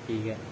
3.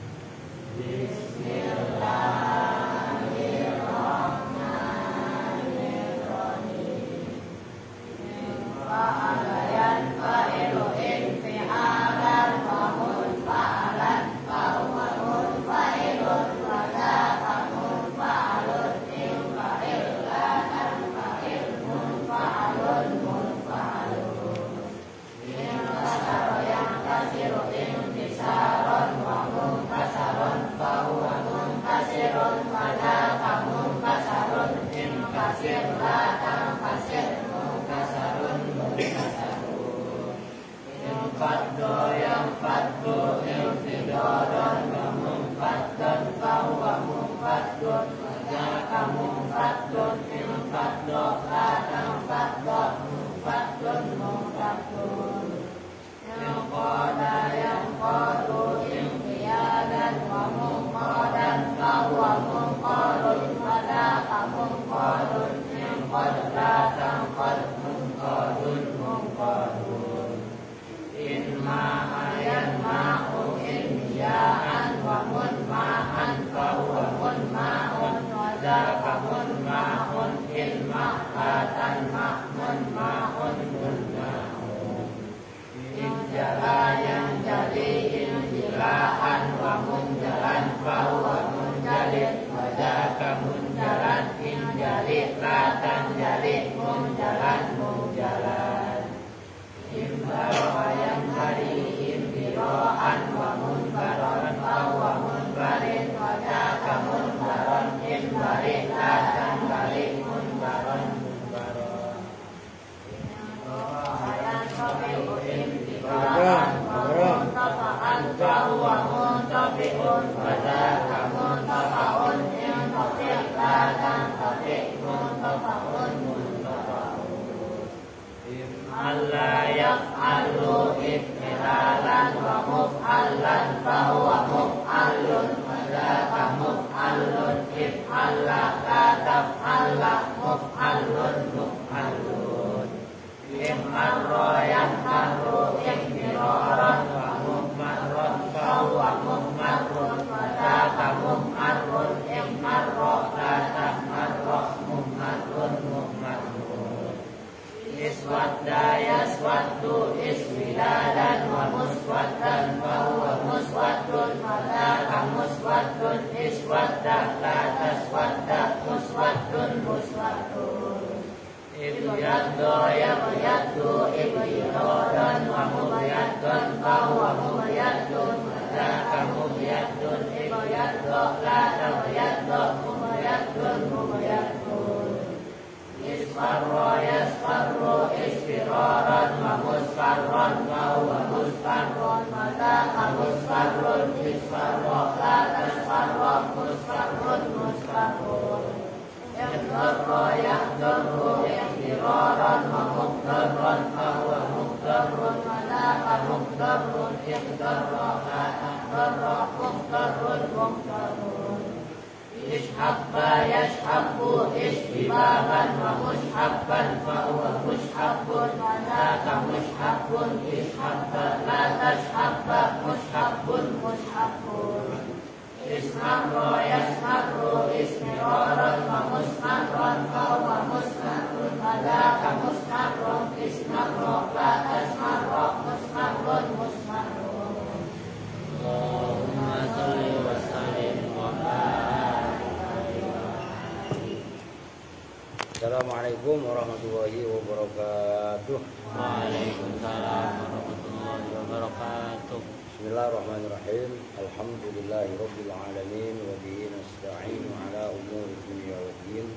Assalamualaikum warahmatullahi wabarakatuh. Waalaikumsalam warahmatullahi wabarakatuh. Bismillahirrahmanirrahim. Alhamdulillahirabbil alamin wa bihi nasta'inu ala umuri dunya waddin.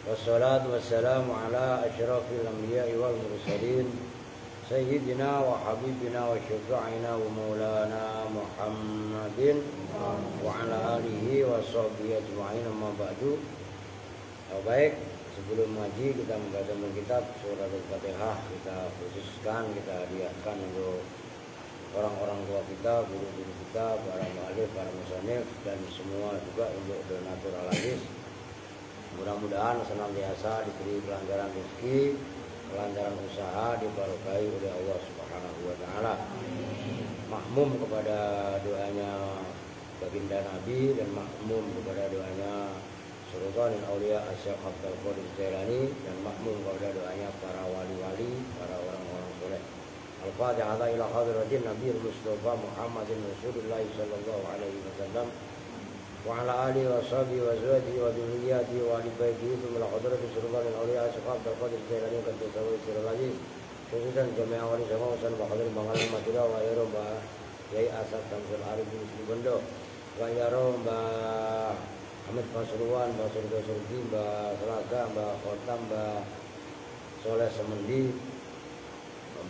Wassalatu wassalamu ala asyrafil anbiya'i wal mursalin sayyidina wa habibina wa syafi'ina wa maulana Muhammadin wa ala alihi wa sahbihi ajma'in, amma ba'du. Baik, sebelum ngaji kita membaca kitab surah Al-Fatihah, kita khususkan, kita hadiahkan untuk orang-orang tua kita, guru-guru kita, para mu'alif, para musannif, dan semua juga untuk donatur al-hadis. Mudah-mudahan senantiasa diberi kelancaran rezeki, kelancaran usaha, diberkahi oleh Allah Subhanahu wa taala. Makmum kepada doanya Nabi dan makmum kepada doanya Sultan Aulia Asyik Abdul Qadir Jailani dan makmum kepada doanya para wali-wali, para orang-orang soleh. Al-Fatihah ila hadratin Nabi Mustafa Muhammadin Rasulullah sallallahu alaihi wasallam wa ala alihi wa sahbihi wa azwajihi wa dzurriyyatihi wa ahli baitihi thumma hadratin Sultan Aulia Asyik Abdul Qadir Jailani kata sawai khususan jamaah wali sama usan bahadir Bangalan Madura wa yaro Mbah Yai Asad Tamsul Arif bin Bondo wa yaro Mbah Ahmad Pasuruan, Mbah Surga Surgi, Mbah Selaga, Mbah Khotam, Mbah Soleh Semendi,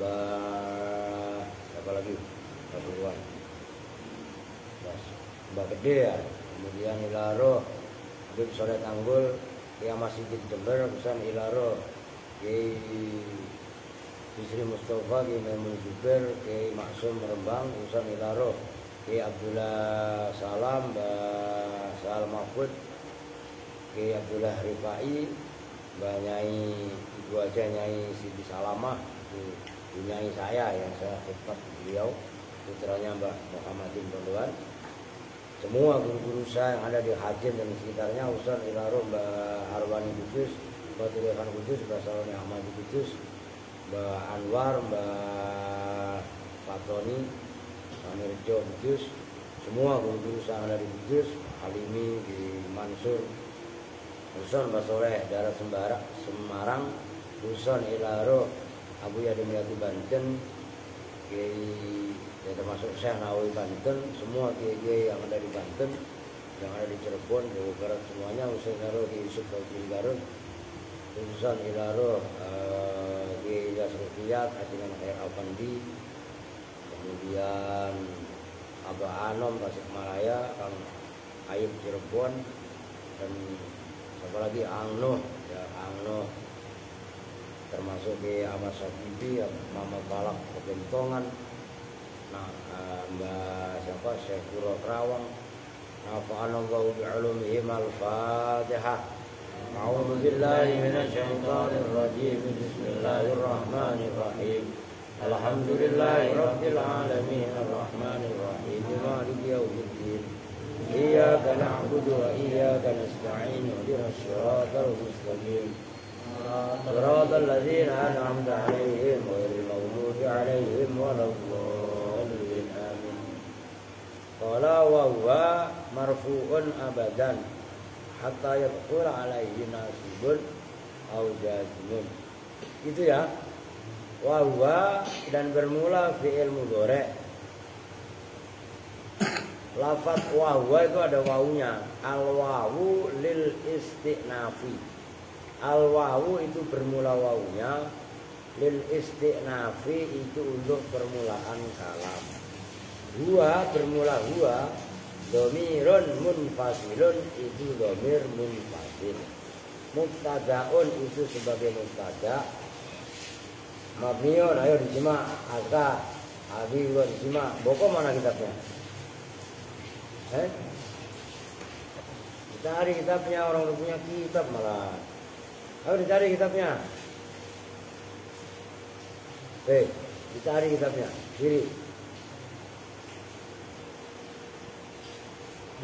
Mbah apa lagi? Pasuruan, Mbah Gede ya. Kemudian Ilaro, Habib Soleh Tanggul, yang masih di Jember, pesan Ilaro, Kiai Bisri Mustafa, Kiai Maimun Jubair, Kiai Maksum Rembang, pesan Ilaro, Kiai Abdullah Salam, Mbah Sal Mahfud, Kiai Abdullah Rifai, Mbah Nyai Ibu aja Nyai Siti Salamah, itu Nyai saya yang saya khidmat beliau, putranya Mbah Muhammadin Bondoan. Semua guru-guru saya yang ada di Hajin dan sekitarnya, Ustaz Ilaro, Mbah Arwani Kudus, Mbah Tulihan Kudus, Mbah Saloni Ahmad Kudus, Mbah Anwar, Mbah Fatoni, Mbah Mirjo Kudus, semua guru-guru saya yang ada di Kudus, Halimi di Mansur, Huson Mbah Soleh daerah Semarang, Huson Ilaro, Abu Yadimiyati Banten, Kiai ya termasuk Syekh Nawawi Banten, semua kiai yang ada di Banten, yang ada di Cirebon, Jawa Barat semuanya, Huson Ilaro di Yusuf Bauti Garut, Huson Ilaro Kiai Ilyas Rufiat, Asinan Khair Alpandi, kemudian Abah Anom Tasikmalaya, Kang Ayub Cirebon, dan siapa lagi Angno, ya Angno, termasuk di Ahmad Sabibi, Muhammad Balak Kebentongan, nah Mbak siapa Syekh Kuro Kerawang, nafa'anallahu bi'ulumihim. Al-Fatihah. A'udzu billahi minasyaitonir rajim. Bismillahirrahmanirrahim. Alhamdulillahi rabbil alamin arrahmanir rahim maliki yaumiddin. Iyyaka na'budu wa iyyaka nasta'in ihdinas siratal mustaqim. Siratal ladzina an'amta 'alaihim ghairil maghdubi 'alaihim waladdallin. Amin. Qala wa huwa marfu'un abadan hatta yadkhul 'alaihi nasibun aw jazmun. Itu ya. Wa huwa dan bermula fi'il mudhari'. Lafaz wa huwa itu ada wawunya. Al-wawu lil isti'nafi. Al-wawu itu bermula wawunya. Lil isti'nafi itu untuk permulaan kalam. Huwa bermula huwa. Dhamirun munfasilun itu dhamir munfasil. Mubtada'un itu sebagai mubtada'. Mabniun, ayo disimak. Aka Abi juga disimak. Boko mana kitabnya? Dicari kitabnya, orang punya kitab malah. Ayo dicari kitabnya. Dicari kitabnya.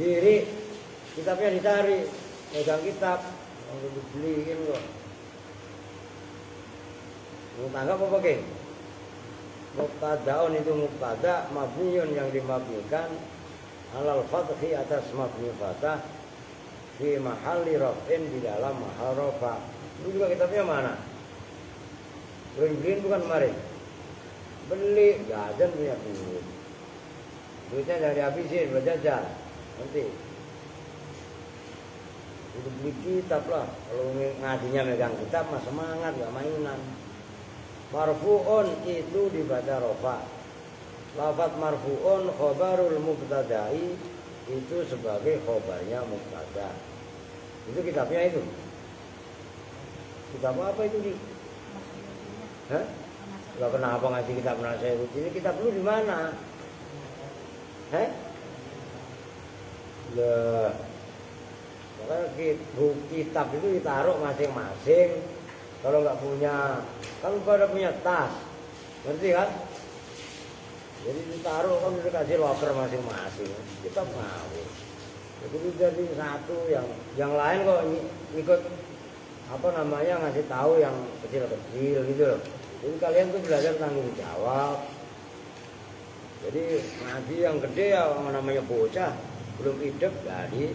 Diri kitabnya dicari. Pegang kitab, untuk dibeliin kok. Menganggap apa ke? Mubtadaun itu mubtada, mabniun yang dimabnikan alal fathi atas mabni fathah fi mahalli raf'in di dalam mahal rafa. Itu juga kitabnya mana? Beliin bukan kemarin. Beli, jajan punya duit. Duitnya jangan dihabisin, berjajan. Nanti udah beli kitab lah. Kalau ngajinya megang kitab mah semangat, gak mainan. Marfu'un itu dibaca rofa. Lafaz marfu'un khobarul mubtada'i itu sebagai khobarnya mubtada. Itu kitabnya itu. Kitab apa itu di? Hah? Gak kenapa ngaji kitab nasihat ini? Kitab lu di mana? Hah? Lah, kitab itu ditaruh masing-masing. Kalau nggak punya, kalau pada punya tas, ngerti kan? Jadi ditaruh kan dikasih loker masing-masing. Kita mau. Itu jadi satu, yang lain kok ikut apa namanya ngasih tahu yang kecil-kecil gitu loh. Jadi kalian tuh belajar tanggung jawab. Jadi ngaji yang gede ya namanya bocah belum hidup jadi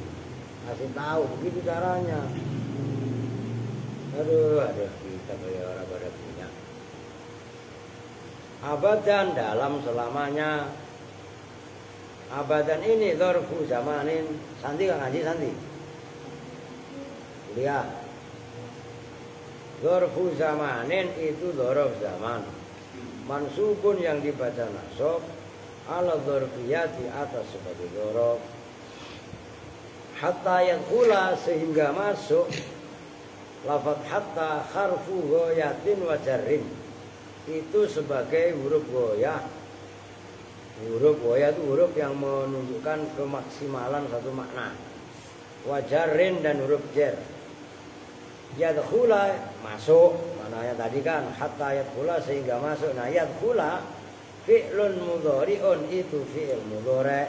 kasih tahu begitu caranya. Aduh kita kayak orang pada punya. Abadan dalam selamanya. Abadan ini dzarfu zamanin. Santi kan ngaji Santi? Kuliah. Dzarfu zamanin itu dzaraf zaman. Mansubun yang dibaca nasab ala dzarfiyati atas sebagai dzaraf. Hatta yadkhula sehingga masuk lafaz hatta harfu ghayatin wa jarrin. Itu sebagai huruf ghoyah. Huruf ghoyah itu huruf yang menunjukkan kemaksimalan satu makna. Wa jarrin dan huruf jar. Yadkhula masuk, maknanya tadi kan hatta yadkhula sehingga masuk. Nah yadkhula fi'lun mudhari'un itu fi'il mudhari'.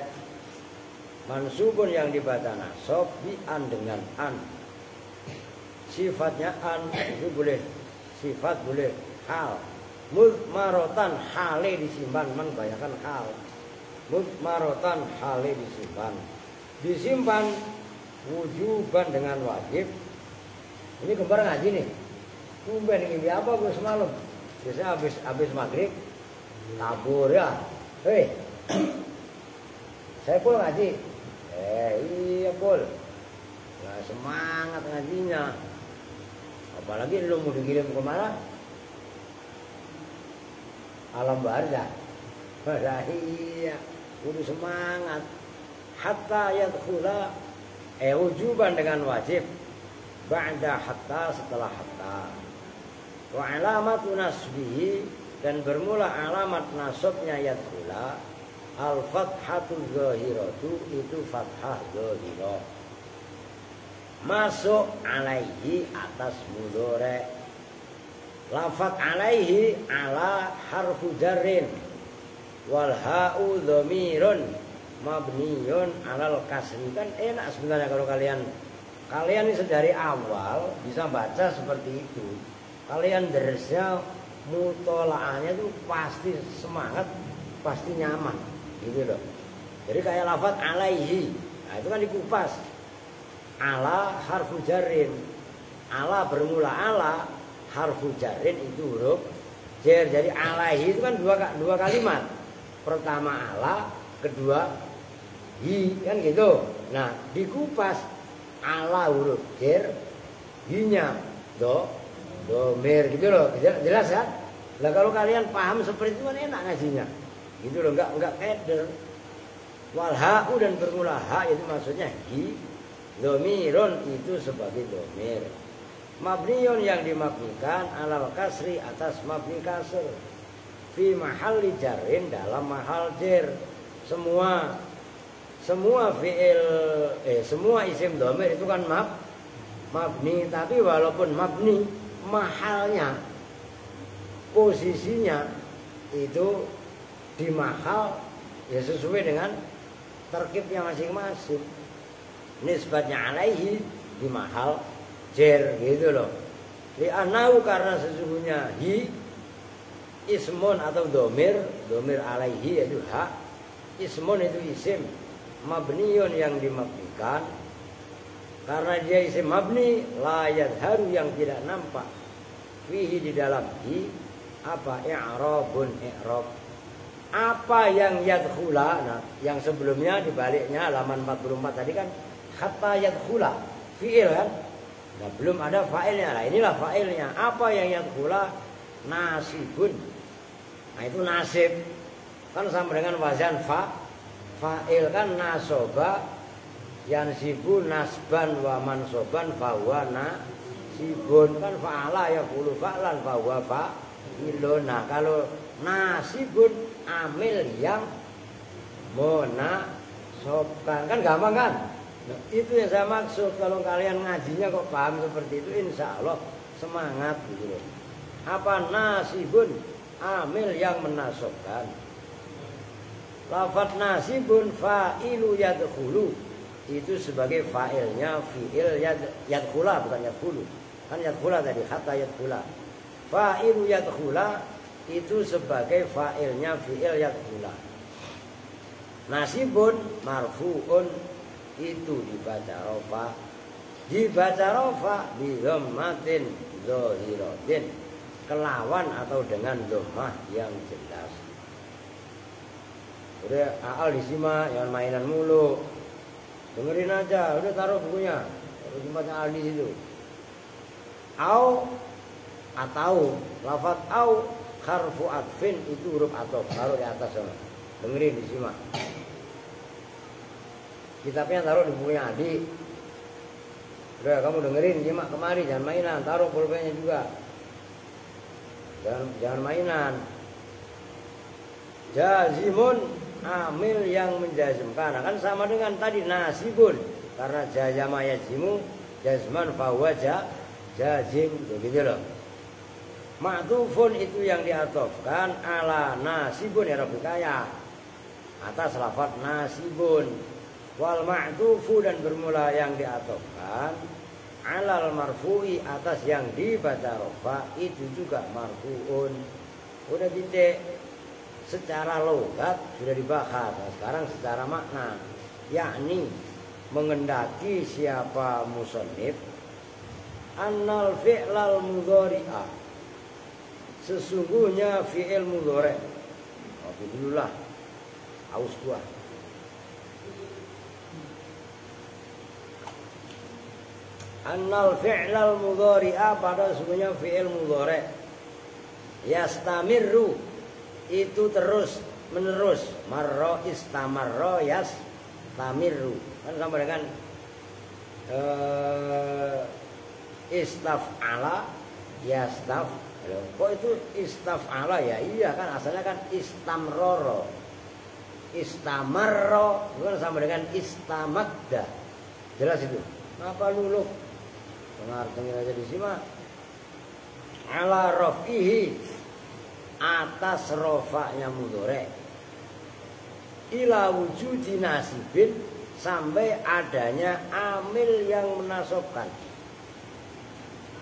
Mansubun yang dibaca nasab bi'an dengan an. Sifatnya an itu boleh sifat boleh hal. Mudmarotan hale disimpan, memang kebanyakan hal. Mudmarotan hale disimpan. Disimpan wujuban dengan wajib. Ini kembar ngaji nih. Tumben ngimpi apa gue semalam? Biasanya habis maghrib kabur ya. Hei, saya pun ngaji. Iya pul. Nah, semangat ngajinya. Apalagi lu mau dikirim kemana? Alam barzah. Iya, udah semangat. Hatta yadkhula wujuban dengan wajib. Ba'da hatta setelah hatta. Wa alamatu nasbihi dan bermula alamat nasabnya yadkhula al-fathatul zahiratu itu fathah zahirah. Masuk alaihi atas mudhari'. Lafaz alaihi ala harfu jarrin wal ha'u dhamirun mabniyun alal kasri. Kan enak sebenarnya kalau kalian ini sedari awal bisa baca seperti itu. Kalian dersnya mutola'ahnya itu pasti semangat, pasti nyaman gitu loh. Jadi kayak lafaz alaihi. Nah, itu kan dikupas. Ala harfu jarrin. Ala bermula ala, harfu jarrin itu huruf jar. Jadi alaihi itu kan dua kalimat. Pertama ala, kedua hi, kan gitu. Nah, dikupas ala huruf jar, hinya domir gitu loh. Jelas kan? Lah kalau kalian paham seperti itu kan enak ngajinya. Gitu loh, enggak keder. Wal ha'u dan bermula ha itu maksudnya hi. Domirun itu sebagai domir. Mabniun yang dimabnikan alal kasri atas mabni kasr. Fi mahalli jarrin dalam mahal jar. Semua fi'il semua isim domir itu kan mabni, tapi walaupun mabni mahalnya posisinya itu di mahal ya sesuai dengan terkibnya masing-masing. Nisbatnya alaihi di mahal jar gitu loh. Li'annahu karena sesungguhnya hi ismun atau domir alaihi yaitu hak. Ismun itu isim mabniun yang dimabnikan. Karena dia isim mabni la yadharu yang tidak nampak fihi di dalam hi apa i'rabun i'rab. Apa yang yadkhula, nah yang sebelumnya dibaliknya halaman 44 tadi kan hatta yadkhula fi'il kan. Nah, belum ada fa'ilnya. Nah, inilah fa'ilnya. Apa yang yadkhula nasibun. Nah, itu nasib. Kan sama dengan wazan fa'il kan nasoba yansibu nasban wa mansoban fahuwa nasibun. Kan fa'ala ya fulu fa'lan fahuwa fa'ilun. Nah, kalau nasibun amil yang menasobkan kan gampang kan? Nah, itu yang saya maksud. Kalau kalian ngajinya kok paham seperti itu, insya Allah semangat gitu loh. Apa nasibun amil yang menasobkan. Lafaz nasibun fa'ilu yadkhulu itu sebagai fa'ilnya fi'il yadkhula, bukan yadkhulu. Kan yadkhula tadi, hatta yadkhula. Fa'ilu yadkhula itu sebagai fa'ilnya fi'il yadkhula. Nasibun marfu'un itu dibaca rofa. Dibaca rofa bi dhammatin dhahiratin, kelawan atau dengan dhammah yang jelas. Udah Aal disimak, jangan mainan mulu. Dengerin aja, udah taruh bukunya. Taruh simaknya Aal di situ. Au atau lafaz au harfu atfin itu huruf ataf, taruh di atas sana. Dengerin disimak. Kitabnya taruh di bukunya Adi. Udah kamu dengerin, simak kemari, jangan mainan, taruh pulpennya juga. Jangan mainan. Jazimun amil yang menjazmkan, akan sama dengan tadi nasibun, karena jazama yazimu jazman fahuwa jazim, begitu loh. Ma'tufun itu yang diatofkan ala nasibun ya rabbikaya, atas lafaz nasibun. Wal ma'tufu dan bermula yang diatofkan alal marfu'i, atas yang dibaca rofa itu juga marfu'un. Udah titik. Secara logat sudah dibahas. Nah, sekarang secara makna, yakni mengendaki siapa musannif annal fi'lal mudhari'a, sesungguhnya fi'il mudhari'. Oke dululah, aus gua. Annal fi'lal mudhari'a, pada sesungguhnya fi'il mudhari' yastamirru itu terus menerus, marro istamarro yastamiru, kan sama dengan istaf'ala yastaf. Kok itu istaf'ala ya? Iya kan asalnya kan istamroro, istamarro bukan sama dengan istamadda. Jelas itu. Apa luluk? Pengartian aja disimak. Ala raf'ihi, atas rofaknya mudhari', ila wujudi nasibin, sampai adanya amil yang menasobkan.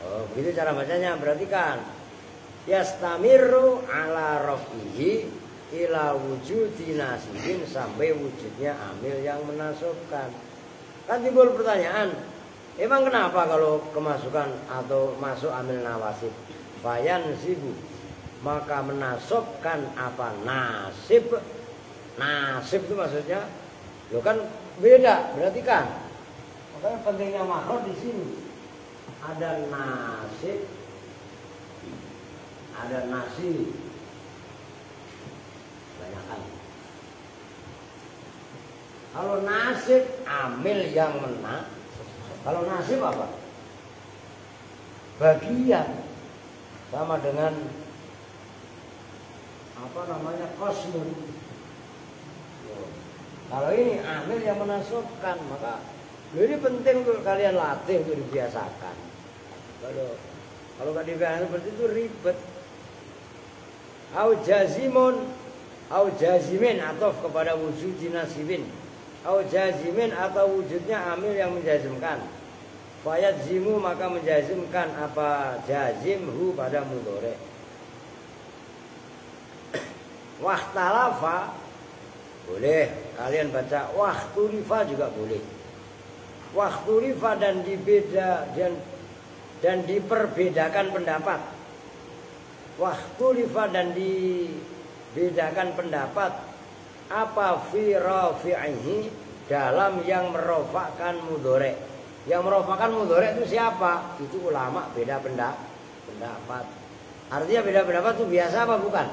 Oh, begitu cara bacanya. Berarti kan yastamiru ala raf'ihi ila wujudi nasibin, sampai wujudnya amil yang menasobkan. Kan timbul pertanyaan, emang kenapa kalau kemasukan atau masuk amil nawasib bayan sibu, maka menasobkan apa? Nasib. Nasib itu maksudnya, lo kan beda, berarti kan. Makanya pentingnya makhraj di sini. Ada nasib, ada nasib. Banyakan. Kalau nasib amil yang mena. Kalau nasib apa? Bagian. Sama dengan apa namanya, kosmun. Kalau ini amil yang menasobkan, maka ini penting untuk kalian latih, untuk dibiasakan. Kalau nggak dibiasakan seperti itu ribet. Au jazimun, au jazimin, atof kepada wujud nasibin. Au jazimin, atau wujudnya amil yang menjazimkan. Fayat zimu, maka menjazimkan apa? Jazimhu pada mudhari'. Wahtalafa boleh kalian baca, wahtulifa juga boleh. Wahtulifa dan dibeda dan diperbedakan pendapat. Wahtulifa dan dibedakan pendapat apa fi rafi'ihi, dalam yang merofakkan mudhari'. Yang merofakkan mudhari' itu siapa? Itu ulama beda pendapat. Artinya beda pendapat itu biasa apa bukan?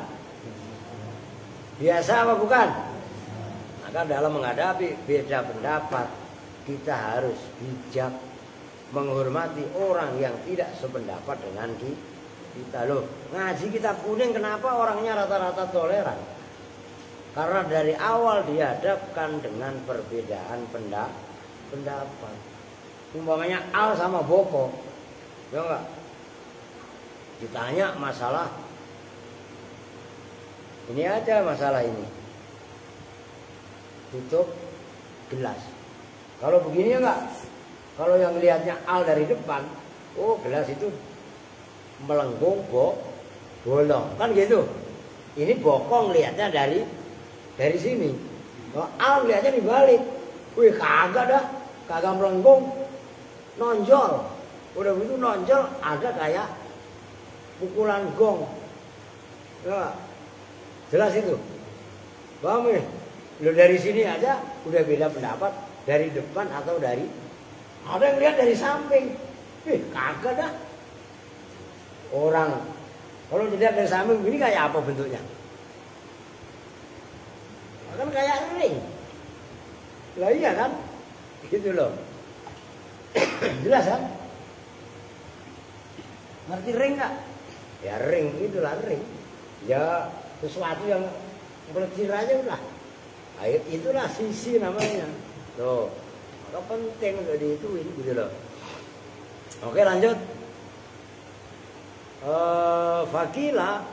Biasa apa bukan? Maka dalam menghadapi beda pendapat, kita harus bijak menghormati orang yang tidak sependapat dengan kita. Loh, ngaji kitab kuning kenapa orangnya rata-rata toleran? Karena dari awal dihadapkan dengan perbedaan pendapat. Umpamanya Al sama Boko, ya enggak? Ditanya masalah ini aja, masalah ini tutup gelas, Kalau begini ya enggak. Kalau yang lihatnya al dari depan, oh gelas itu melengkung bolong kan gitu. Ini bokong lihatnya dari sini. Kalau al lihatnya dibalik. Wih kagak dah, kagak melengkung, nonjol. Udah begitu nonjol ada kayak pukulan gong. Ya, jelas itu. Paham ya? Lo dari sini aja udah beda pendapat dari depan atau dari ada yang lihat dari samping. Kagak dah. Orang kalau dilihat dari samping ini kayak apa bentuknya? Kan kayak ring. Lah iya kan? Gitu loh. Jelas kan? Ngerti ring enggak? Ya ring itulah ring. Ya sesuatu yang bercir aja udah. Itulah sisi namanya. Tuh. Maka penting untuk dihituin gitu loh. Oke lanjut. Fakila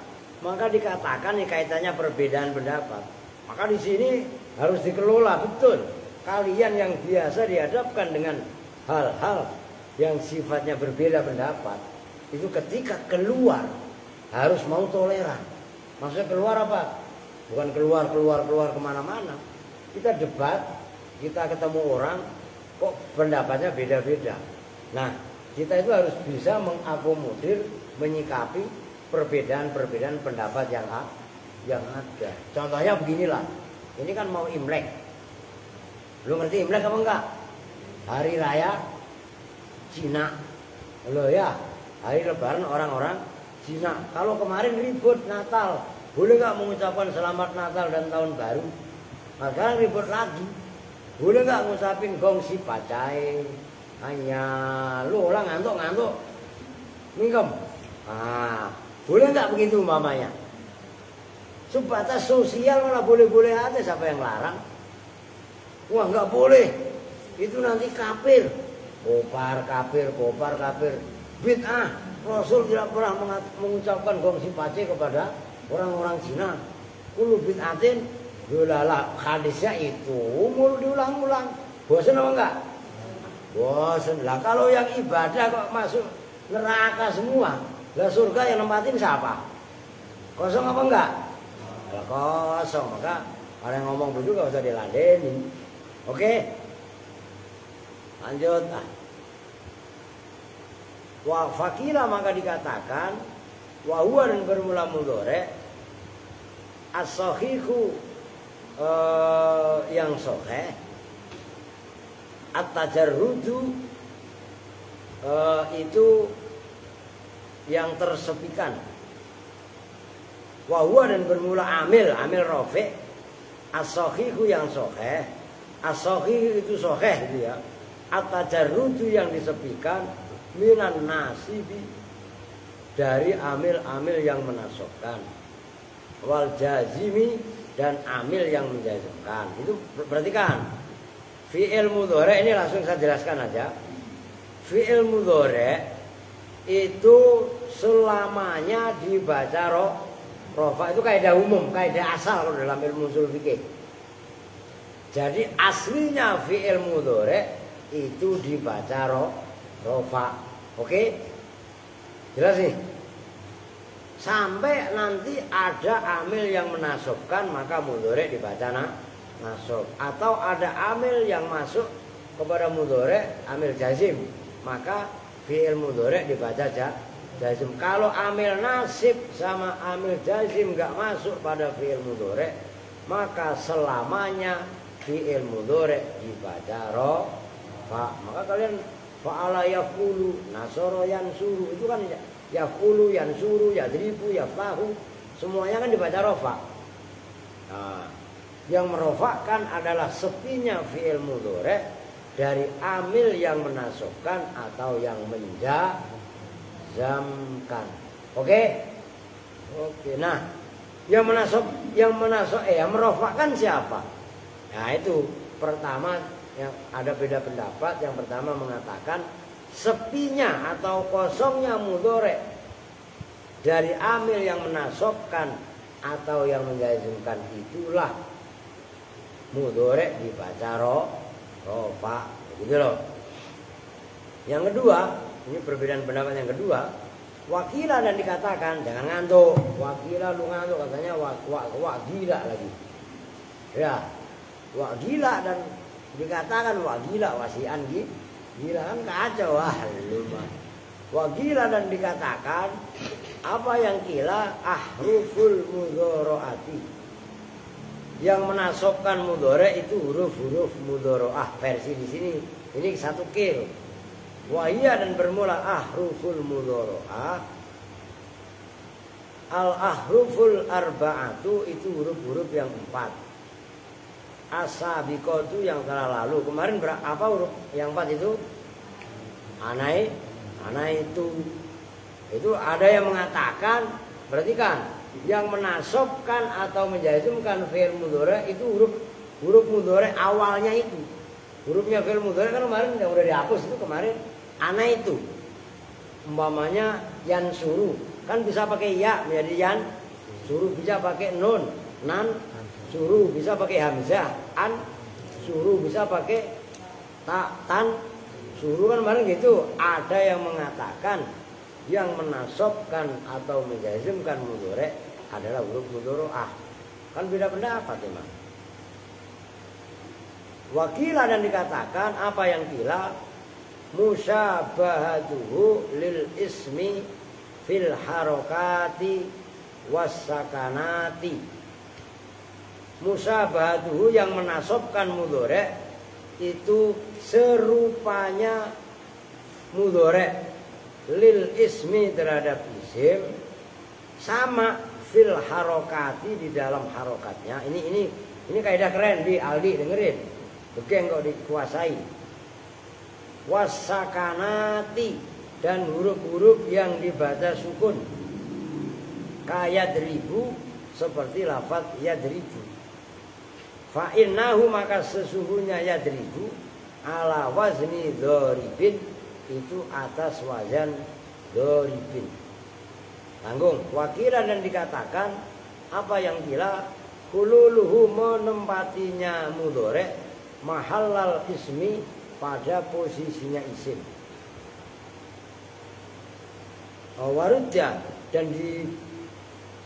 maka dikatakan nih kaitannya perbedaan pendapat. Maka di sini harus dikelola betul. Kalian yang biasa dihadapkan dengan hal-hal yang sifatnya berbeda pendapat, itu ketika keluar harus mau toleran. Maksudnya keluar apa? Bukan keluar kemana-mana. Kita debat, kita ketemu orang, kok pendapatnya beda-beda. Nah, kita itu harus bisa mengakomodir, menyikapi perbedaan-perbedaan pendapat yang ada. Contohnya beginilah. Ini kan mau Imlek. Lu ngerti Imlek apa enggak? Hari raya Cina. Loh ya, hari lebaran orang-orang Cina. Kalau kemarin ribut Natal, boleh enggak mengucapkan selamat Natal dan tahun baru? Nah, sekarang ribut lagi. Boleh enggak ngucapin gongsi pacai? Hanya lu orang ngantuk. Mingkem. Ah, boleh enggak begitu mamanya? Sebatas sosial malah boleh-boleh aja, siapa yang larang? Wah enggak boleh. Itu nanti kafir. Kopar kafir. Bid'ah. Rasul tidak pernah mengucapkan gongsi pace kepada orang-orang Cina. Kulu bid'atin. Yolala hadisnya itu mulu diulang-ulang. Bosan apa enggak? Bosan lah. Kalau yang ibadah kok masuk neraka semua. Lah surga yang nempatin siapa? Kosong apa enggak? Lah kosong. Maka orang yang ngomong begitu gak usah diladenin. Oke. Lanjut. Wa fakila maka dikatakan wa huwa dan bermula mudhari as-sahihu yang sahih at-tajarrudu itu yang tersepikan. Wa huwa dan bermula amil rafi' as-sahihu yang sahih. As-sahih itu sahih gitu ya. At-tajarrudu yang disepikan minan nasibi dari amil-amil yang menasabkan. Wal jazimi dan amil yang menjazmkan. Itu berarti kan fi'il mudhari ini langsung saya jelaskan aja. Fi'il mudhari itu selamanya dibaca rofa. Itu kaidah umum, kaidah asal kalau dalam ilmu ushul fikih. Jadi aslinya fi'il mudhari itu dibaca rofa. Oke? Jelas nih? Sampai nanti ada amil yang menasabkan maka mudhari dibaca nasab. Atau ada amil yang masuk kepada mudhari, amil jazim, maka fi'il mudhari dibaca jazim. Kalau amil nasib sama amil jazim enggak masuk pada fi'il mudhari, maka selamanya fi'il mudhari dibaca rofa. Maka kalian fa'ala yaf'ulu, nasara yansuru, itu kan yaf'ulu, yansuru, yadribu, yaflahu, semuanya kan dibaca rofa. Nah, yang merofakkan adalah sepinya fi'il mudhari dari amil yang menasabkan atau yang menjazamkan. Oke? Oke. Nah, yang merofakkan siapa? Nah, itu pertama yang ada beda pendapat. Yang pertama mengatakan sepinya atau kosongnya mudhari dari amil yang menasabkan atau yang menjazmkan itulah mudhari dibaca rofa. fa, gitu loh. Yang kedua, ini perbedaan pendapat yang kedua, wakila dan dikatakan jangan ngantuk. Wakila lu ngantuk katanya wak gila lagi. Ya, wak gila dan dikatakan wak gila wasian gila kan kacau lu mah. Wak gila dan dikatakan apa yang kila ahruful mudharaati. Yang menasobkan mudhari itu huruf-huruf mudharaah versi di sini. Ini satu kil. Wahia dan bermula ahruful mudharaah. Al ahruful arba'atu itu huruf-huruf yang 4. As-sabiqatu yang telah lalu. Kemarin apa huruf yang 4 itu? Anai itu. Itu ada yang mengatakan, perhatikan, yang menasobkan atau menjazmkan fi'il mudhari itu huruf mudhari awalnya itu. Hurufnya fi'il mudhari kan kemarin yang udah dihapus itu kemarin ana itu. Umpamanya yan suru kan bisa pakai ya menjadi yan suru, bisa pakai nun nan suru, bisa pakai hamzah an suru, bisa pakai tan suru kan kemarin gitu. Ada yang mengatakan yang menasobkan atau menjazmkan mudhari adalah huruf mudharaah. Kan beda pendapat memang. Wakila dan dikatakan apa yang kila musyabahatuhu lil ismi fil harokati wassakanati. Musyabahatuhu yang menasobkan mudhari itu serupanya mudhari lil ismi terhadap isim sama fil harokati di dalam harokatnya. Ini kaidah keren di Aldi, dengerin. Begeng kok dikuasai. Wasakanati dan huruf-huruf yang dibaca sukun. Kayak deribu seperti lafaz yadribu. Fa innahu maka sesungguhnya yadribu ala wazni dzaribin itu atas wazan dzaribin. Tanggung. Wakila dan dikatakan apa yang kila kululuhu menempatinya mudhari mahallal ismi pada posisinya isim. Warudya dan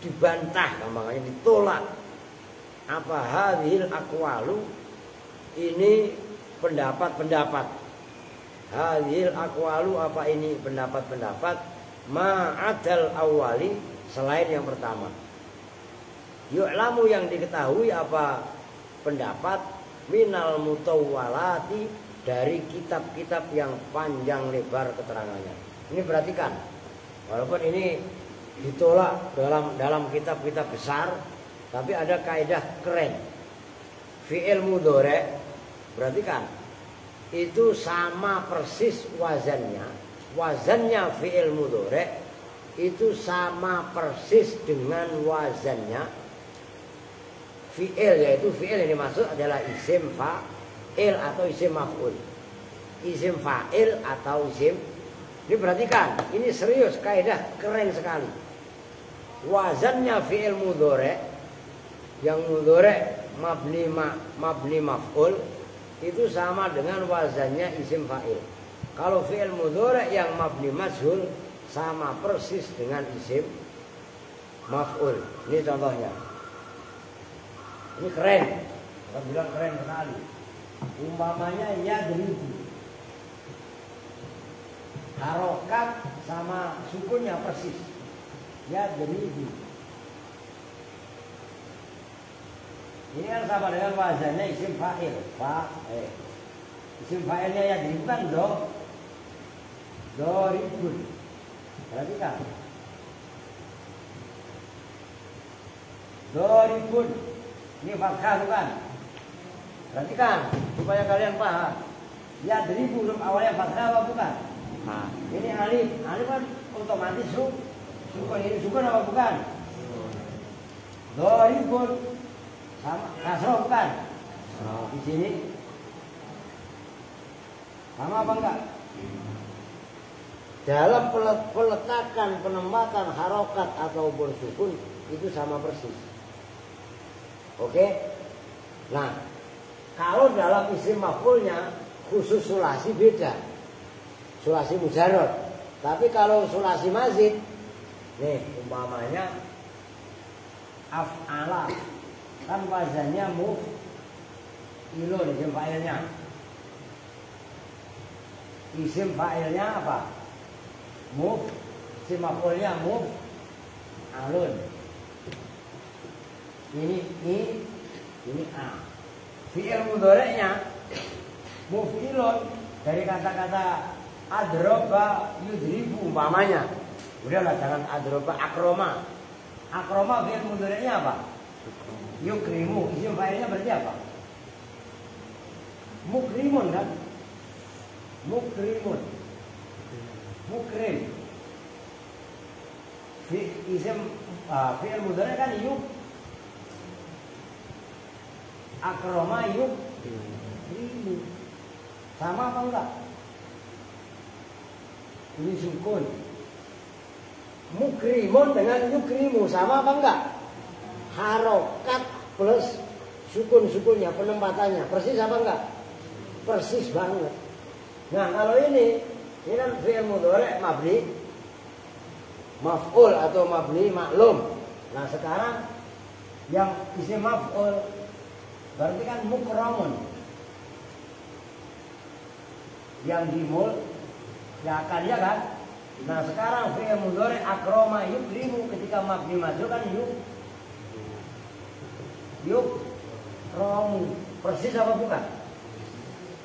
dibantah gampangnya ditolak. Apa hadhil aqwalu ini pendapat-pendapat. Hadhil aqwalu apa ini pendapat-pendapat ma'adal awali selain yang pertama. Yu'lamu yang diketahui apa pendapat minal mutawwalati dari kitab-kitab yang panjang lebar keterangannya. Ini perhatikan. Walaupun ini ditolak dalam kitab-kitab besar, tapi ada kaidah keren. Fi'il mudhari, perhatikan. Itu sama persis wazannya. Wazannya fi'il mudhari itu sama persis dengan wazannya fi'il, yaitu fi'il yang dimaksud adalah isim fa'il atau isim maf'ul. Isim fa'il atau isim. Ini perhatikan, ini serius, kaidah keren sekali. Wazannya fi'il mudhari yang mudhari mabni maf'ul itu sama dengan wazannya isim fa'il. Kalau fi'il mudhari yang mabni majhul sama persis dengan isim maf'ul. Ini contohnya. Ini keren. Kita bilang keren sekali. Umpamanya yadribu. Harokat sama sukunnya persis. Yadribu. Ini kan sama dengan wazannya isim fa'il. Isim fa'ilnya yadribu kan doribun. Perhatikan. Doribun. Ini fathah bukan? Perhatikan supaya kalian paham. Yadribu huruf awalnya fathah apa bukan? Ini alif. Alif kan otomatis sukun. Ini sukun apa bukan? Doribun. Sama kasroh bukan? Di sini. Sama apa enggak? Dalam peletakan penempatan harokat atau bersukun itu sama persis. Oke? Nah, kalau dalam isim maf'ulnya khusus sulasi beda. Sulasi mujarrad. Tapi kalau sulasi mazid, nih umpamanya af'ala kan wazannya muf'ilun isim fa'ilnya. Isim fa'ilnya apa? Isim maf'ulnya muf'alun. Ini A. Fi'il mudhari'nya muf'ilun dari kata-kata adroba yudribu umpamanya. Udahlah jangan adroba, akroma. Akroma fi'il mudhari'nya apa? Yukrimu. Isim fa'ilnya berarti apa? Mukrimun kan? Mukrimun. Mukrim. Fi'il mudhari' kan yuk. Akroma yuk. Sama apa enggak? Ini sukun. Mukrimun dengan yukrimu sama apa enggak? Harokat plus sukun-sukunnya, penempatannya persis apa enggak? Persis banget. Nah kalau ini kan fi'il mudhari' mabni maf'ul atau mabni maklum. Nah sekarang yang isim maf'ul berarti kan mukramun. Yang dimul ya akan ya kan. Nah sekarang fi'il mudhari' akroma yukrimu ketika mabni majhul kan yukromu. Persis apa bukan?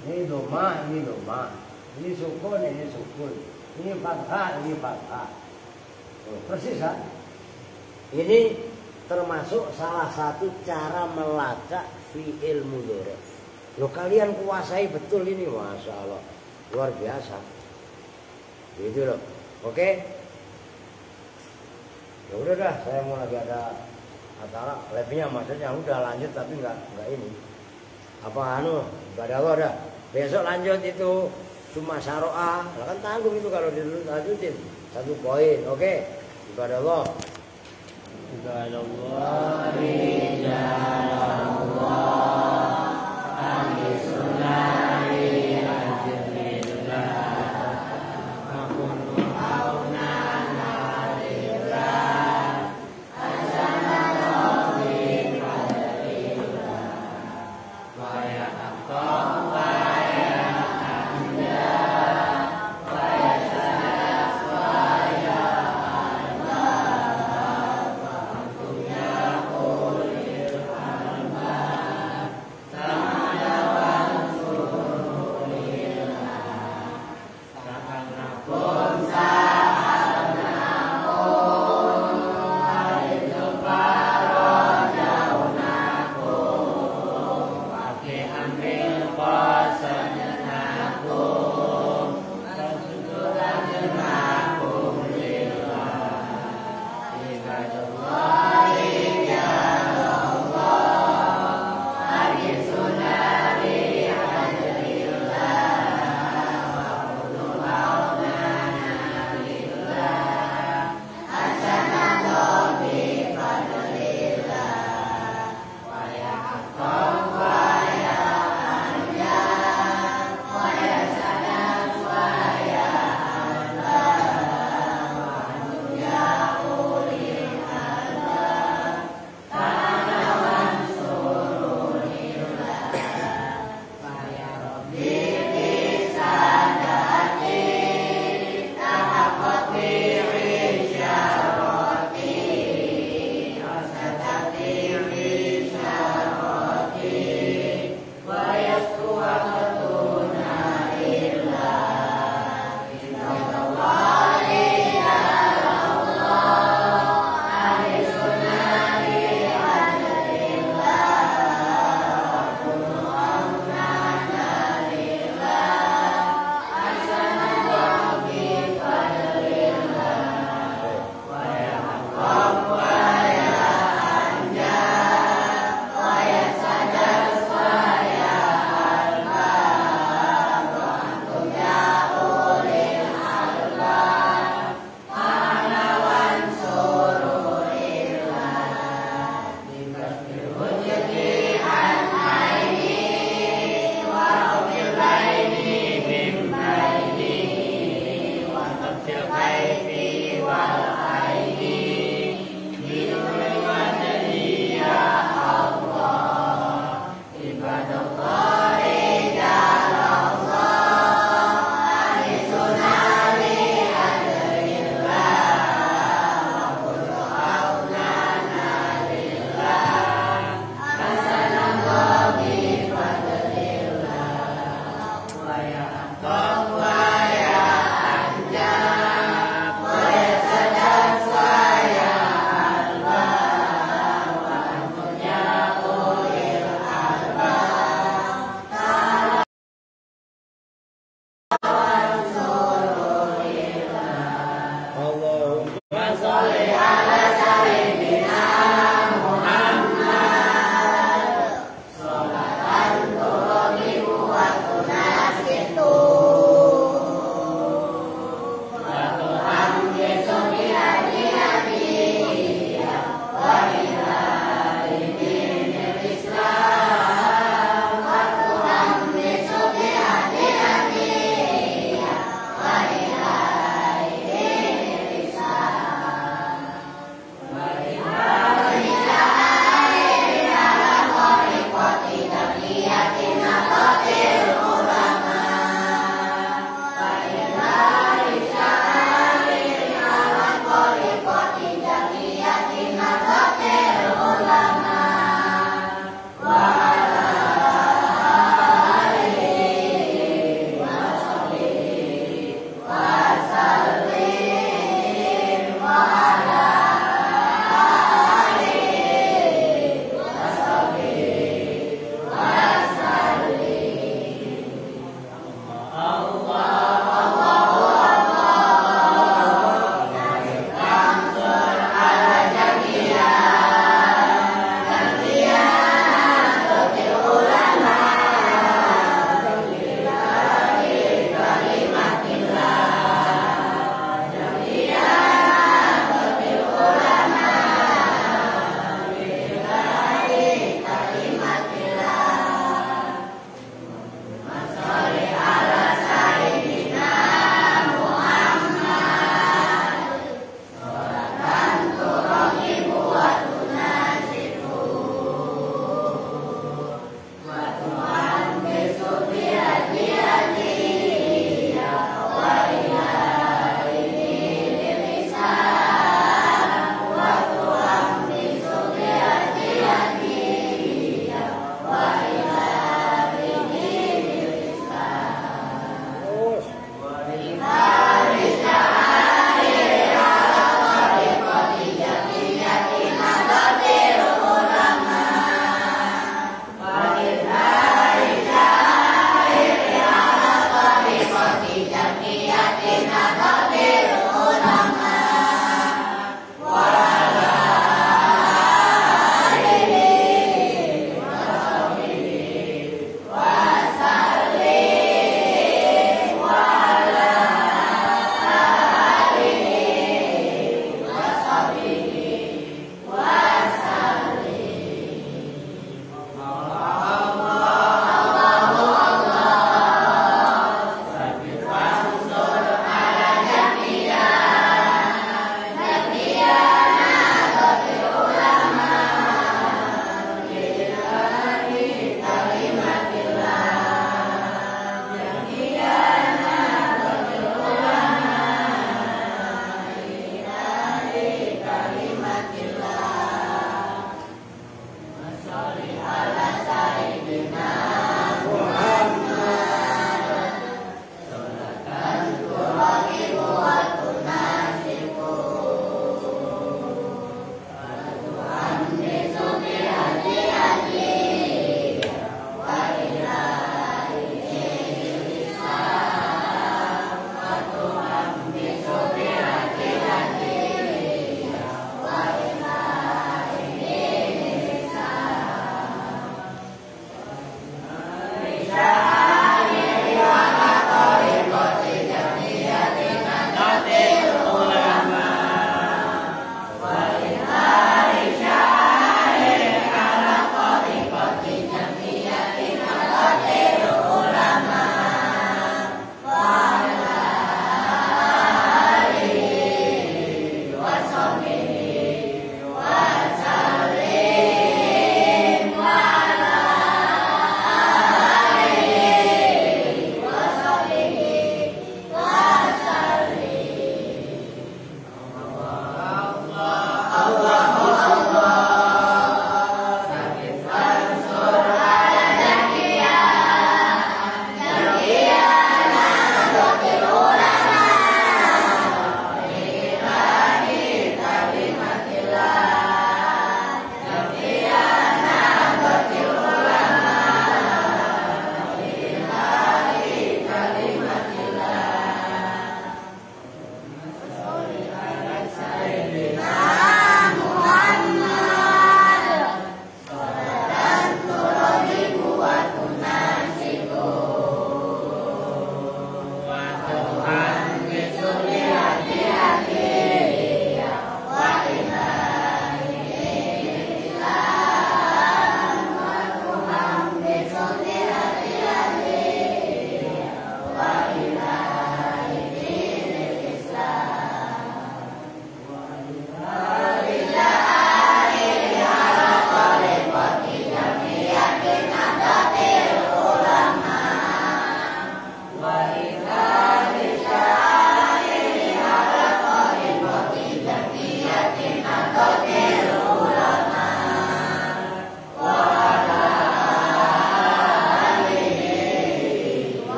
Ini doma, ini doma. Ini sukun, ini sukun. Ini fathah, ini fathah. Persis kan? Ini termasuk salah satu cara melacak fi'il mudhari'. Loh kalian kuasai betul ini, Masya Allah. Luar biasa. Gitu loh. Oke? Ya udah dah, saya mau lagi ada acara live-nya maksudnya udah lanjut tapi enggak ini. Apa ibadah Allah dah. Besok lanjut itu cuma syara'ah. Lah kan tanggung itu kalau dilanjutin. 1 poin. Oke? Ibadah Allah. Ibadah Allah, ibadah Allah.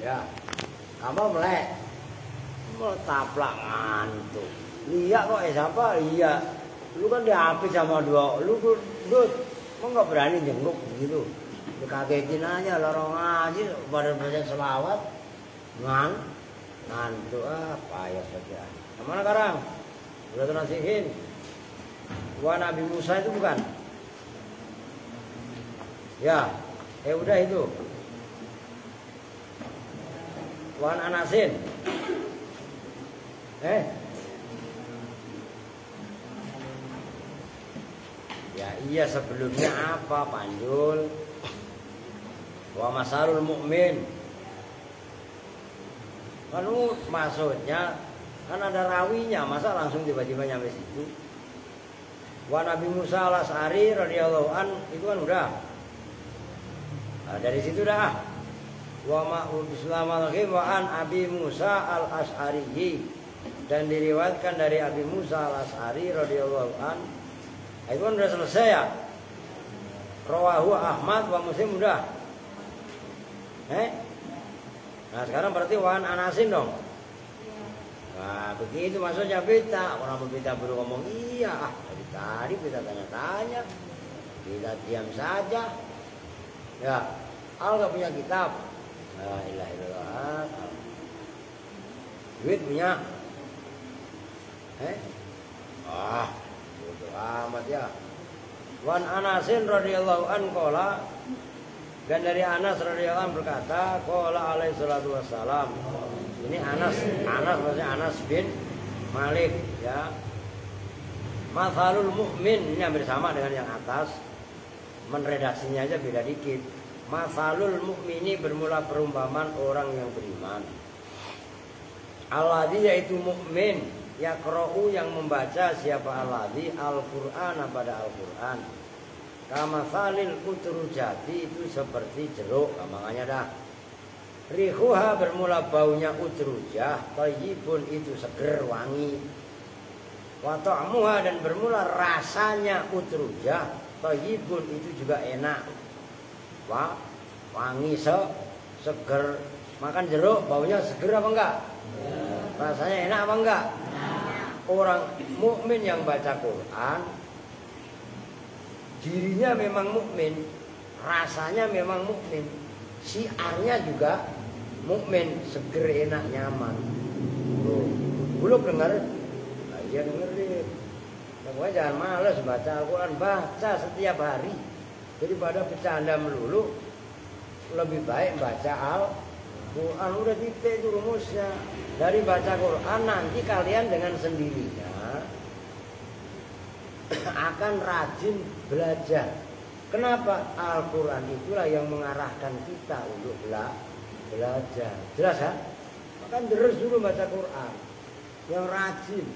Ya. Apa melek? Taplak ngantuk. Iya kok siapa? Iya. Lu kan diapit sama dua. Lu kok nggak berani jenguk gitu. Dikagetin aja lorong aja pada baca selawat. Ngantuk payah saja. Kemana sekarang? Udah nasihin. Wa Nabi Musa itu bukan? Ya, udah itu. Wan Anasin. Ya iya sebelumnya apa Panjul? Wa masalul mukmin. Kan maksudnya kan ada rawinya, masa langsung tiba-tiba nyampe situ? Wa Nabi Musa al-Asy'ari radhiyallahu an itu kan udah. Nah, dari situ dah. Wa ma'udislamalahi wa an Abi Musa al-Asy'ari dan diriwayatkan dari Abi Musa al-Asy'ari radhiyallahu an. Itu kan udah selesai ya. Rawahu Ahmad wa Muslim udah. Nah sekarang berarti wa an Anasin dong. Nah begitu maksudnya beta. Orang beta baru ngomong iya. Dari tadi beta tanya-tanya. Beta diam saja. Ya, Al gak punya kitab. La ilaha illallah. Duit punya. Bodoh amat ya. Wan Anasin radhiyallahu an qala, dan dari Anas radhiyallahu an berkata, qala alaihi salatu wassalam. Ini Anas maksudnya Anas bin Malik ya. Mathalul mu'min ini hampir sama dengan yang atas. Menredaksinya aja beda dikit. Mathalul mu'mini bermula perumpamaan orang yang beriman. Alladzi yaitu mukmin, yaqra'u yang membaca siapa alladzi Al-Qur'an pada Al-Qur'an. Kamathalil utrujati itu seperti jeruk, makanya dah. Rihuha bermula baunya utrujah, thayyibun itu seger wangi. Wa ta'muha dan bermula rasanya utrujah, thayyibun itu juga enak. Wangi seger. Makan jeruk baunya seger apa enggak? Rasanya enak apa enggak? Orang mukmin yang baca Quran dirinya memang mukmin, rasanya memang mukmin, syiarnya juga mukmin, seger enak nyaman. Belum dengar? Nah, iya dengerin. Pokoknya jangan malas baca Al-Quran, baca setiap hari. Daripada bercanda melulu, lebih baik baca Al-Quran. Udah titik itu rumusnya. Dari baca Quran nanti kalian dengan sendirinya akan rajin belajar. Kenapa? Al-Quran itulah yang mengarahkan kita untuk belajar. Jelas kan? Makan terus dulu baca Quran. Yang rajin,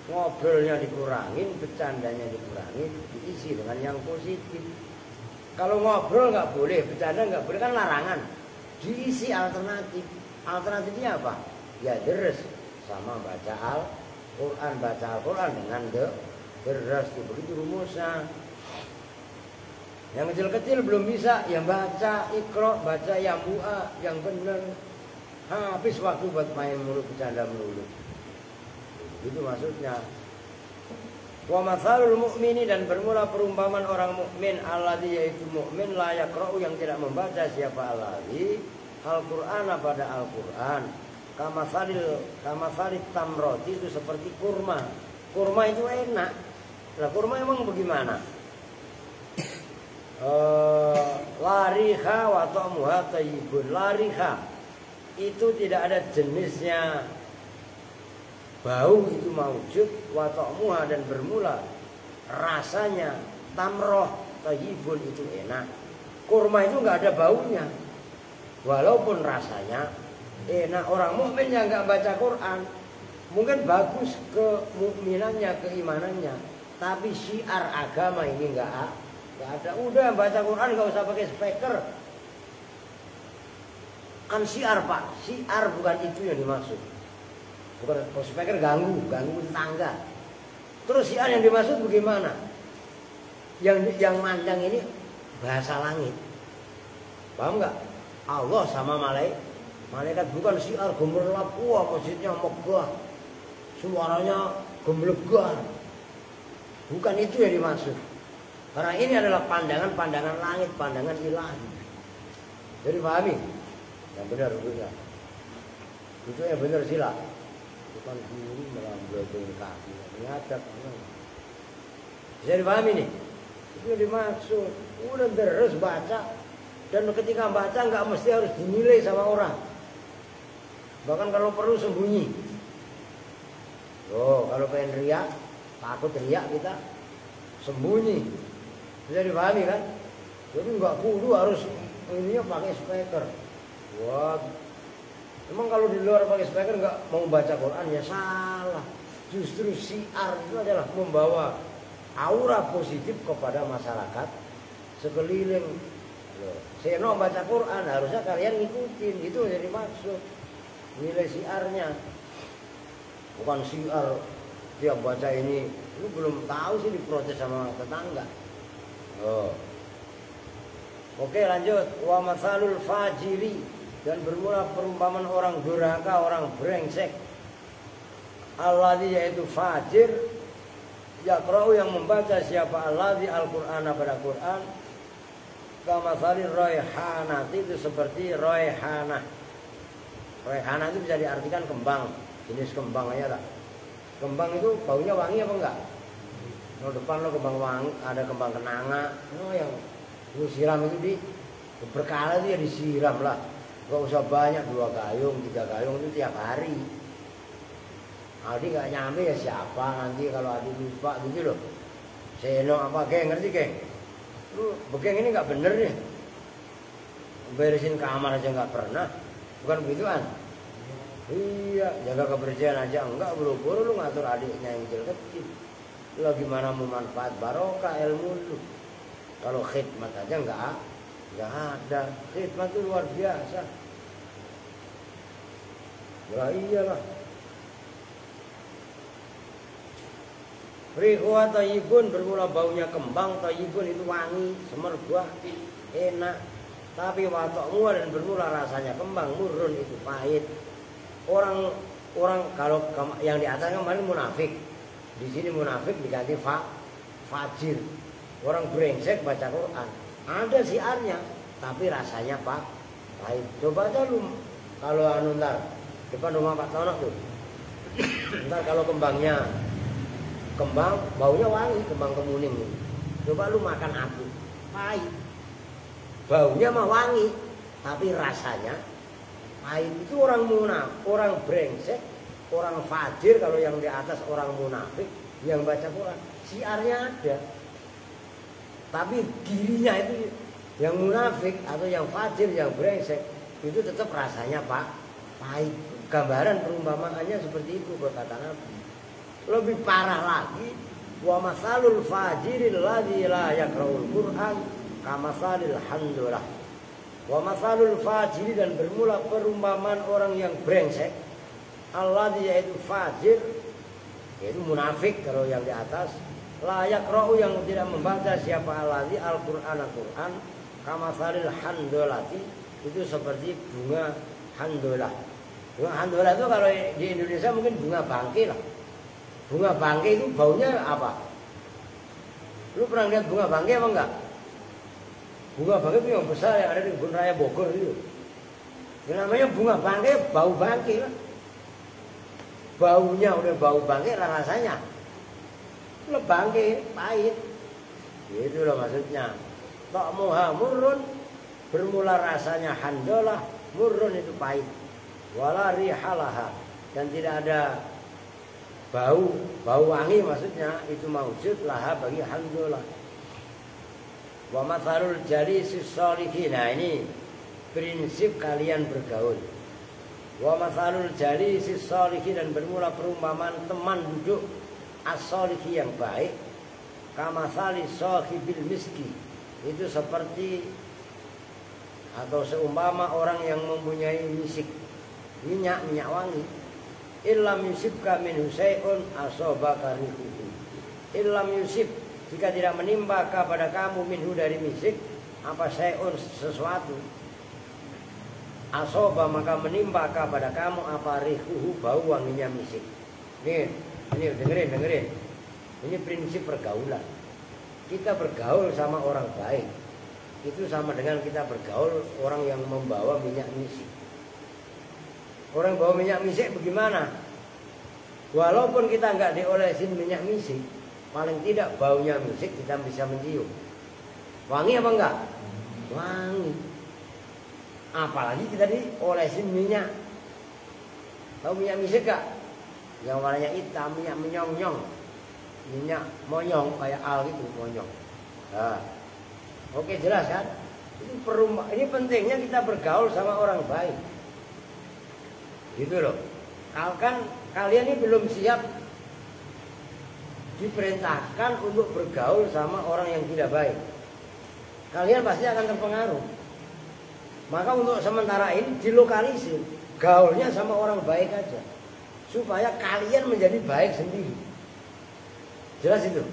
ngobrolnya dikurangin, bercandanya dikurangin, diisi dengan yang positif. Kalau ngobrol nggak boleh, bercanda nggak boleh, kan larangan. Diisi alternatif. Alternatifnya apa? Ya deres sama baca Al-Quran, baca Al-Quran dengan deres, begitu rumusnya. Yang kecil-kecil belum bisa, yang baca Iqra, baca yang bu'a, yang benar. Habis waktu buat main mulut, bercanda melulu. Itu maksudnya. Wa mathalul mu'mini dan bermula perumpamaan orang mukmin alladzi yaitu mukmin la yaqra'u yang tidak membaca siapa alladzi Al-Qur'an pada Al-Qur'an. Kamasalit tamroti itu seperti kurma. Kurma itu enak. Lah kurma emang bagaimana? Lariha wa ta'muha thayyibun. Lariha itu tidak ada jenisnya, bau itu maujud, wa ta'muha dan bermula rasanya, tamroh thayyibun itu enak. Kurma itu enggak ada baunya, walaupun rasanya enak. Orang mukmin yang enggak baca Quran mungkin bagus kemukminannya, keimanannya, tapi syiar agama ini enggak ada. Udah baca Quran enggak usah pakai speaker. Kan syiar Pak, syiar bukan itu yang dimaksud. Bukan speaker ganggu tetangga. Terus syiar yang dimaksud bagaimana? Yang mandang ini bahasa langit. Paham enggak? Allah sama Malaikat bukan siar gemerlap, wah masjidnya megah, suaranya gemblegan. Bukan itu yang dimaksud. Karena ini adalah pandangan langit, pandangan ilahi. Jadi pahami? Yang benar rukunnya. Itu yang benar sila. Bukan guru melambai kaki. Ternyata bisa dipahami nih? Itu yang dimaksud. Udah terus baca. Dan ketika baca nggak mesti harus dinilai sama orang. Bahkan kalau perlu sembunyi. Oh, kalau pengen riak, takut riak kita sembunyi. Bisa dipahami kan? Jadi nggak kudu harus ininya pakai speaker. Wah, emang kalau di luar pakai speaker nggak mau baca Quran ya salah. Justru syiar itu adalah membawa aura positif kepada masyarakat sekeliling. Seno baca Quran harusnya kalian ngikutin, itu jadi maksud. Nilai syiarnya bukan syiar tiap baca ini lu belum tahu sih diprotes sama tetangga. Oh. Oke lanjut. Wa masalul fajiri, dan bermula perumpamaan orang durhaka, orang brengsek. Alladzi yaitu fajir, yaqra'u yang membaca siapa alladzi al-Qur'ana pada Quran. Kama masalil raihanati, itu seperti raihanah. Raihanah itu bisa diartikan kembang, jenis kembang aja lah. Kembang itu baunya wangi apa enggak? Kalau depan lo kembang wangi, ada kembang kenanga. Oh yang lu siram itu di berkala itu ya disiram lah. Gak usah banyak, 2 gayung, 3 gayung itu tiap hari. Adi gak nyampe ya siapa nanti kalau Adi lupa gitu loh. Seno apa geng, ngerti geng? Lu begeng ini gak bener nih. Beresin kamar aja gak pernah. Bukan begituan. Iya, jaga kebersihan aja enggak, buru-buru lu ngatur adiknya yang kecil-kecil. Lu gimana mau manfaat barokah ilmu lu? Kalau khidmat aja enggak ada. Khidmat itu luar biasa. Ya iyalah. Rihuwa tayyibun, bermula baunya kembang. Tayyibun itu wangi, semerbak, enak. Tapi watokmu dan bermula rasanya kembang, murun itu pahit. Orang kalau yang di atas kemarin munafik, di sini munafik diganti fajir. Orang brengsek baca Quran, ada siarnya, tapi rasanya pahit. Coba aja lu kalau ntar depan rumah Pak Tono tuh, ntar kalau kembang baunya wangi, kembang kemuning. Coba lu makan aku, pahit. Baunya mah wangi, tapi rasanya pahit. Itu orang munafik, orang brengsek, orang fajir. Kalau yang di atas orang munafik yang baca Quran, siarnya ada, tapi dirinya itu yang munafik atau yang fajir, yang brengsek, itu tetap rasanya pahit. Gambaran perumpamaannya seperti itu kata Nabi. Lebih parah lagi, wa masalul fajiril ladzi la yaqra'ul Qur'an kamasalil handulah. Wa masalul fajiri, dan bermula perumpamaan orang yang brengsek. Alladzi yaitu fajir, yaitu munafik kalau yang di atas. La yaqra'u, yang tidak membaca siapa alladzi al-Qur'an al-Qur'an. Kamasalil handolati, itu seperti bunga handolah. Bunga handolah itu kalau di Indonesia mungkin bunga bangkai lah. Bunga bangkai itu baunya apa? Lu pernah lihat bunga bangkai apa enggak? Bunga bangkai itu yang besar yang ada di Kebun Raya Bogor itu. Yang namanya bunga bangkai, bau bangkai lah. Baunya udah bau bangkai, rasanya lo bangkai pahit. Itu loh maksudnya. Ta'muha murrun, bermula rasanya handolah, murrun itu pahit. Wala rihalaha, dan tidak ada bau wangi, maksudnya itu maujud laha bagi handolah. Wa mathalul jalisis sholihin, nah ini prinsip kalian bergaul. Wa mathalul jalisis sholihin, dan bermula perumpamaan teman duduk as-sholihi yang baik. Kamathali shahibil miski, itu seperti atau seumpama orang yang mempunyai misik, minyak wangi. Illam yusibka min husayun asobaka rihuhu. Illam yusib, jika tidak menimpa kepada kamu minhu dari misik, apa syai'un sesuatu, asoba maka menimpa kepada kamu apa rihuhu bau wanginya misik. Ini dengerin. Ini prinsip pergaulan. Kita bergaul sama orang baik itu sama dengan kita bergaul orang yang membawa minyak misik. Orang bawa minyak misik bagaimana? Walaupun kita nggak diolesin minyak misik, paling tidak baunya misik kita bisa mencium. Wangi apa enggak? Wangi. Apalagi kita diolesin minyak. Tahu minyak misik gak? Yang warnanya hitam, minyak menyong-nyong. Minyak monyong kayak al gitu, monyong. Nah, oke jelas kan? Ini pentingnya kita bergaul sama orang baik. Gitu loh. Kan kalian ini belum siap diperintahkan untuk bergaul sama orang yang tidak baik. Kalian pasti akan terpengaruh. Maka untuk sementara ini dilokalisir, gaulnya sama orang baik aja, supaya kalian menjadi baik sendiri. Jelas itu.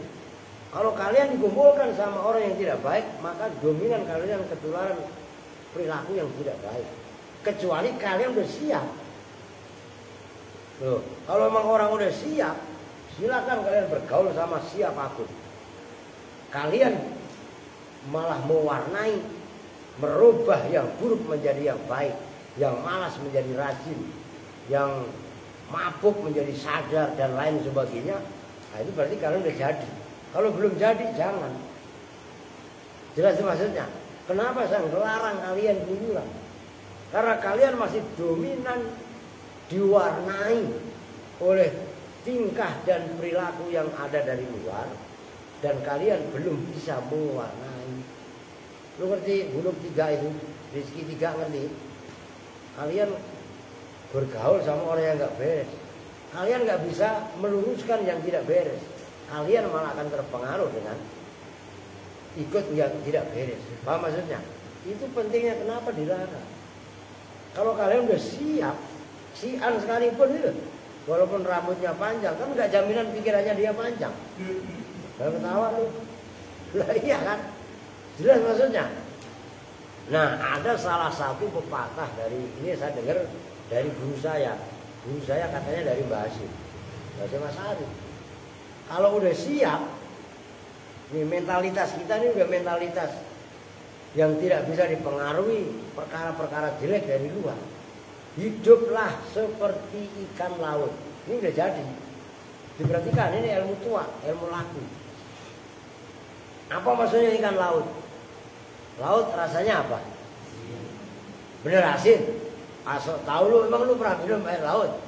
Kalau kalian dikumpulkan sama orang yang tidak baik, maka dominan kalian ketularan perilaku yang tidak baik. Kecuali kalian udah siap. Loh, kalau memang orang udah siap, silakan kalian bergaul sama siapapun. Kalian malah mewarnai, merubah yang buruk menjadi yang baik, yang malas menjadi rajin, yang mabuk menjadi sadar dan lain sebagainya. Nah, itu berarti kalian udah jadi. Kalau belum jadi jangan. Jelas maksudnya. Kenapa saya ngelarang kalian duluan? Karena kalian masih dominan diwarnai oleh tingkah dan perilaku yang ada dari luar, dan kalian belum bisa mewarnai. Lu ngerti buluk 3 itu, Rizki 3 ngerti? Kalian bergaul sama orang yang gak beres, kalian gak bisa meluruskan yang tidak beres. Kalian malah akan terpengaruh dengan ikut yang tidak beres. Paham maksudnya? Itu pentingnya kenapa dilarang. Kalau kalian udah siap, sian sekalipun itu, walaupun rambutnya panjang, kan nggak jaminan pikirannya dia panjang. Kalau ketawa lu, lah iya kan? Jelas maksudnya. Nah, ada salah satu pepatah dari ini saya dengar dari guru saya. Guru saya katanya dari Mbah Hasim, Mas Ari. Kalau udah siap, nih mentalitas kita ini udah mentalitas yang tidak bisa dipengaruhi perkara-perkara jelek dari luar. Hiduplah seperti ikan laut. Ini udah jadi. Diperhatikan, ini ilmu tua, ilmu laku. Apa maksudnya ikan laut? Laut rasanya apa? Bener asin. Asal tahu lu, emang lu pernah minum air laut?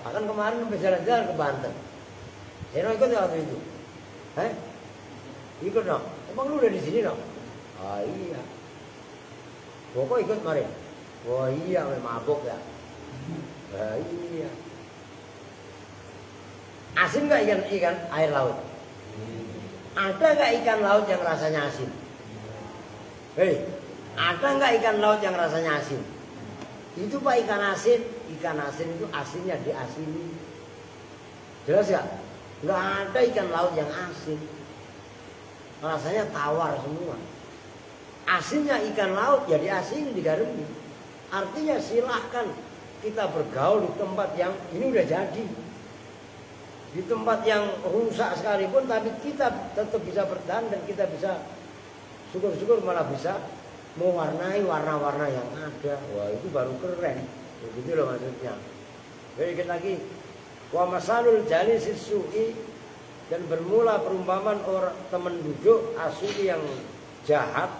Bahkan kemarin berjalan-jalan ke Banten. Saya ikut waktu itu. Ikut no. Emang lu udah di sini no? Ah iya. Kok ikut kemarin? Oh iya, mabuk ya. Nah, iya. Asin nggak ikan air laut? Ada nggak ikan laut yang rasanya asin? Hei, ada nggak ikan laut yang rasanya asin? Itu pak ikan asin. Ikan asin itu asinnya diasini. Jelas ya? Nggak ada ikan laut yang asin. Rasanya tawar semua. Asinnya ikan laut ya diasini, digaremi. Artinya silahkan kita bergaul di tempat yang ini udah jadi. Di tempat yang rusak sekalipun, tapi kita tetap bisa bertahan dan kita bisa syukur-syukur malah bisa mewarnai warna-warna yang ada. Wah itu baru keren. Begitu loh maksudnya. Jadi lagi. Wa masalul jalisis su'i, dan bermula perumpamaan orang teman duduk asuli yang jahat,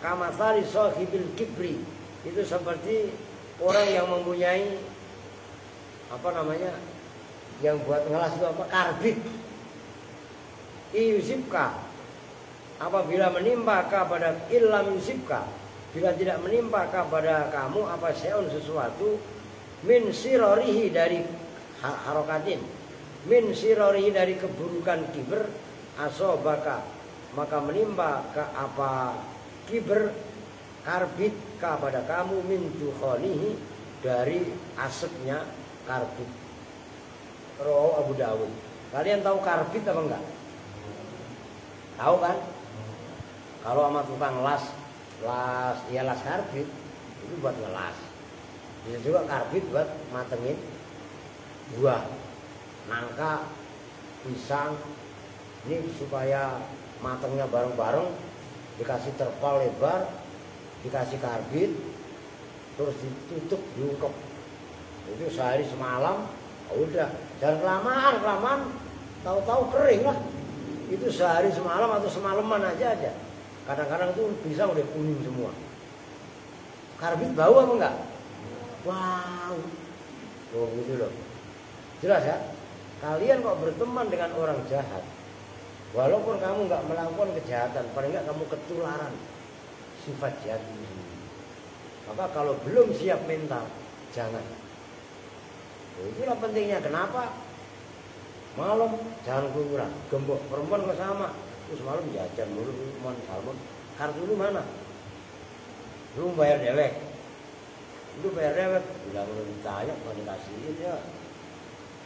kamatsali sahibil kibri, itu seperti orang yang mempunyai apa namanya, yang buat ngelas itu apa, karbit. Yusibka, apabila menimpa kepada illam yusibka, bila tidak menimpa kepada kamu apa syai'un sesuatu, min sirorihi dari harokatin, min sirorihi dari keburukan kibr, asobaka maka menimpa ke apa kibr, karbit kepada kamu, min dukhonihi dari asapnya karbit. Rawahu Abu Dawud. Kalian tahu karbit apa enggak? Tahu kan? Kalau sama tukang las karbit itu buat ngelas. Bisa juga karbit buat matengin buah, nangka, pisang. Ini supaya matengnya bareng-bareng, dikasih terpal lebar, dikasih karbit, terus ditutup, diungkep. Itu sehari semalam, udah. Jangan kelamaan, tahu-tahu kering lah. Itu sehari semalam atau semalaman aja. Kadang-kadang itu pisang udah kuning semua. Karbit bau apa enggak? Wow. Oh gitu loh. Jelas ya? Kalian kok berteman dengan orang jahat, walaupun kamu nggak melakukan kejahatan, paling nggak kamu ketularan sifat jahat ini. Maka kalau belum siap mental, jangan. Itulah pentingnya. Kenapa? Malam jangan keluyuran, gembok perempuan kok sama. Terus malam jajan mulu, salmon. Kartu lu mana? Lu bayar dewek. Lu bayar dewek, udah belum ditanya, mau dikasihin ya.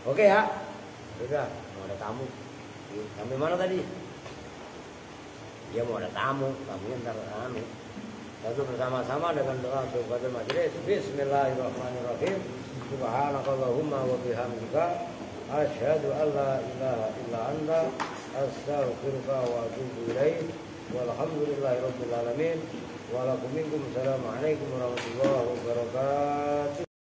Oke ya. Udah, mau ada tamu. Sampai mana tadi? Dia mau ada tamu, tamunya ntar anu. Satu bersama-sama dengan doa Tuhan majelis. Bismillahirrahmanirrahim. Subhanakallahumma wa bihamdika asyhadu an la ilaha illa anta astaghfiruka wa atubu ilaik. Walhamdulillahirabbil alamin. Wa lakum minkum assalamu alaikum warahmatullahi wabarakatuh.